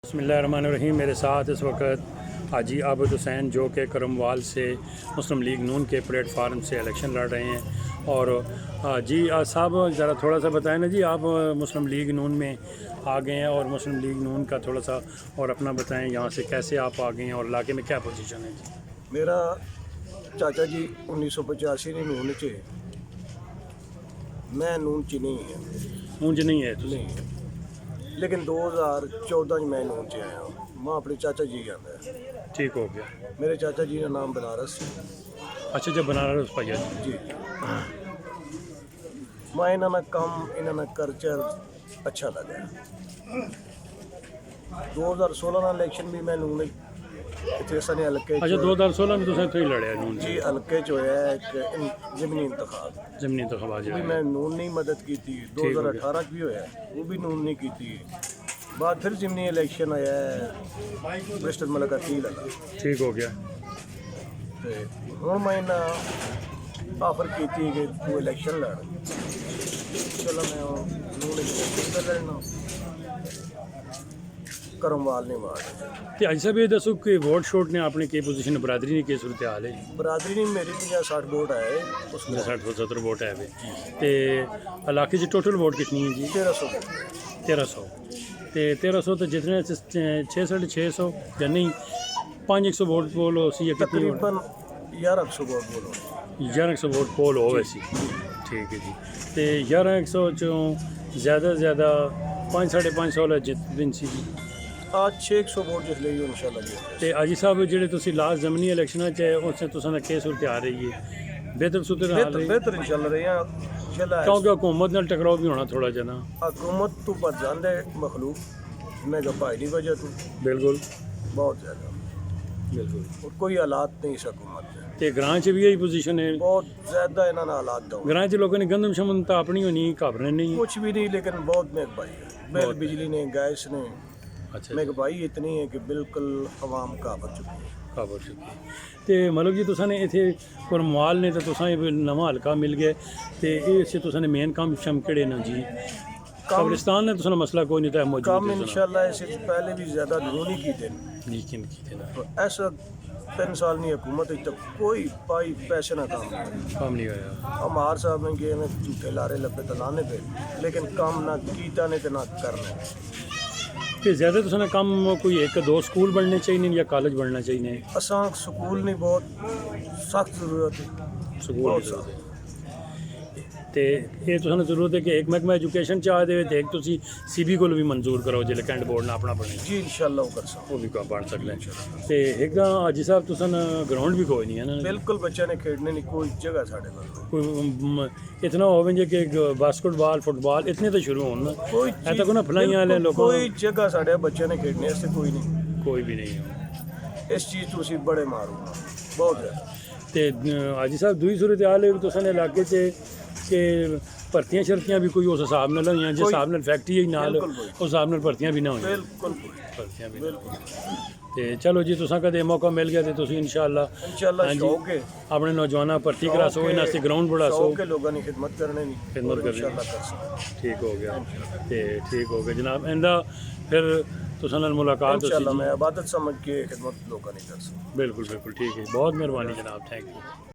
बिस्मिल्लाहिर्रहमानिर्रहीम। मेरे साथ इस वक्त हाजी आबिद हुसैन जो कि करमवाल से मुस्लिम लीग नून के प्लेटफार्म से इलेक्शन लड़ रहे हैं। और जी साहब ज़रा थोड़ा सा बताएं ना जी, आप मुस्लिम लीग नून में आ गए हैं और मुस्लिम लीग नून का थोड़ा सा और अपना बताएं, यहाँ से कैसे आप आ गए हैं और इलाके में क्या पोजीशन है जी। मेरा चाचा जी 1985 ने नून च, मैं नून च नहीं है, ऊंज नहीं है तो नहीं है। लेकिन 2014 में मैं नून च आया हूँ। मैं अपने चाचा जी आंदा है। ठीक हो गया। मेरे चाचा जी का नाम बनारस अच्छा, जब बनारस भैया जी। जी। मैं इन्होंने कम इन्होंने कल्चर अच्छा लगा। 2016 का इलेक्शन भी मैं नून इतने सारे हल्के अच्छा, 2016 में तुसें इत्थों ही लड़िया नून जी हल्के च होया एक ज़मीनी इंतखाब। जमनी इंतखाबात भी जो मैं नून नहीं मदद की थी। 2018 भी होया वो भी नून नहीं की थी। बाद फिर जिमनी इलेक्शन आया है मिस्टर मलक अकील वाला, ठीक हो गया। तो हूँ मैं ना ऑफर की थी कि तू इलेक्शन लड़। चलो मैं नून इलेक्शन लड़ना करमवाल नहीं मार। तो अज साहब ये दसो कि वोट शोट ने अपने की पोजीशन बरादरी ने की सूरत हाल है? बरादरी नहीं मेरी 50-60 वोट आए उसमें 60-70 वोट है वे। ते इलाके च टोटल वोट कितनी है जी? 1300 1300। तो 1300 तो जितने 600-650 या नहीं 500 वोट पोल हो सी या कितनी वोट? तकरीबन 1100 वोट बोलो 1100 वोट पोल हो वैसी। ठीक है जी। तो 1100 चों ज़्यादा से ज़्यादा 500-550 जित दिन सी जी। आज 600 वोट जिस ਲਈ इंशाल्लाह जी। ਤੇ ਅਜੀ ਸਾਹਿਬ ਜਿਹੜੇ ਤੁਸੀਂ ਲਾਸਟ ਜ਼ਮਨੀ ਇਲੈਕਸ਼ਨਾਂ 'ਚ ਉਸੇ ਤੁਸੀਂ ਦਾ ਕੀ ਸੂਰਤ ਆ ਰਹੀ ਹੈ? ਬਿਹਤਰ ਸੂਰਤ ਹਾਲ बेहतर ਰਹੀ बेहतर इंशाल्लाह रहे हैं इंशाल्लाह। ਕਿਉਂਕਿ हुकूमत ਨਾਲ ਟਕਰਾਓ ਵੀ ਹੋਣਾ ਥੋੜਾ ਜਿਹਾ ਨਾ। हुकूमत तो पर जाने मखलूक मैं जो भाई की वजह तो ਬਿਲਕੁਲ बहुत ज़्यादा ਬਿਲकुल। और कोई हालात नहीं इस हुकूमत के। ਤੇ ਗ੍ਰਾਂ 'ਚ ਵੀ ਇਹੀ ਪੋਜੀਸ਼ਨ ਹੈ। बहुत ज़्यादा इन्होंने हालात दो ਗ੍ਰਾਂ 'ਚ लोगों ने गंदम शमन ਤਾਂ ਆਪਣੀ ਹੋਣੀ ਘਬਰੇ ਨਹੀਂ। कुछ भी नहीं, लेकिन बहुत महंगाई है। बिल बिजली ने गैस ने अच्छा, महंगाई इतनी है कि बिल्कुल आवाम काबर चुकी है। खबर चुकी ਤੇ ਮਤਲਬ ਜੀ ਤੁਸੀਂ ਨੇ ਇੱਥੇ ਕਰਮਵਾਲ ਨੇ ਤਾਂ ਤੁਸੀਂ ਇਹ ਨਵਾਂ ਹਲਕਾ ਮਿਲ ਗਿਆ ਤੇ ਇਹ ਸੇ ਤੁਸੀਂ ਨੇ ਮੇਨ ਕੰਮ ਸ਼ਮ ਕਿਹੜੇ ਨਾ ਜੀ? ਕਬਰਿਸਤਾਨ ਨੇ ਤੁਸੀਂ ਮਸਲਾ ਕੋਈ ਨਹੀਂ ਤਾਂ ਮੌਜੂਦ काम ਹੈ इंशाल्लाह इससे पहले भी ज़्यादा नहीं की थे। लेकिन की ना तो ऐसा 3 साल नहीं हुकूमत तक कोई पाई पैसे ना काम नहीं। काम नहीं होया। हमार साहब ने गए में झूठे लारे लपे तो लाने पे, लेकिन काम ना कीता ने तो ना करने। कि ज़्यादा तो सना कम कोई एक दो स्कूल बनने चाहिए या कॉलेज बनना चाहिए? असा स्कूल नहीं बहुत सख्त जरूरत है। स्कूल बहुत की ज़रूरत है। तो ये तो जरूरत है कि एक महकमा एजुकेशन चाह दे तो एक तुसी CB को भी मंजूर करो जिले कैंट बोर्ड ना अपना बने जी इंशाल्लाह वो कर सकते। वो भी बन सकते हैं। तो एक हाजी साहब तुसन ग्राउंड भी कोई नहीं है ना? बिल्कुल बच्चे ने खेलने नहीं कोई जगह साढ़े पास कोई इतना हो जे कि बास्केटबॉल फुटबॉल इतने तो शुरू होना कोई ऐसा को ना फलाइयाँ वाले लोग कोई जगह साढ़े बच्चे ने खेलने ऐसे कोई नहीं। कोई भी नहीं है। इस चीज़ तो उसी बड़े मारू बहुत है। तो हाजी साहब दूसरी सूरत हाल है तुसन इलाके च कि भर्तियां शर्तियां भी कोई उस हिसाब नाल होइयां जिस हिसाब नाल फैक्ट्री ही नाल उस हिसाब नाल भर्तियां भी ना होइयां? बिल्कुल भर्तियां भी बिल्कुल। ते चलो जी तुसां कदे मौका मिल गया तो तुसीं इंशाअल्लाह शौक है अपने नौजवाना भर्ती करासो इन्हां से ग्राउंड बढ़ासो शौक है लोगों ने खिदमत करने नहीं खिदमत करनी। इंशाल्लाह कर सकते। ठीक हो गया। ते ठीक हो गया जनाब। इंदा फिर तुसां नाल मुलाकात होसी इंशाल्लाह जी। मैं इबादत समझ के खिदमत लोगों ने कर सकते। बिल्कुल बिल्कुल ठीक है। बहुत मेहरबानी जनाब, थैंक यू।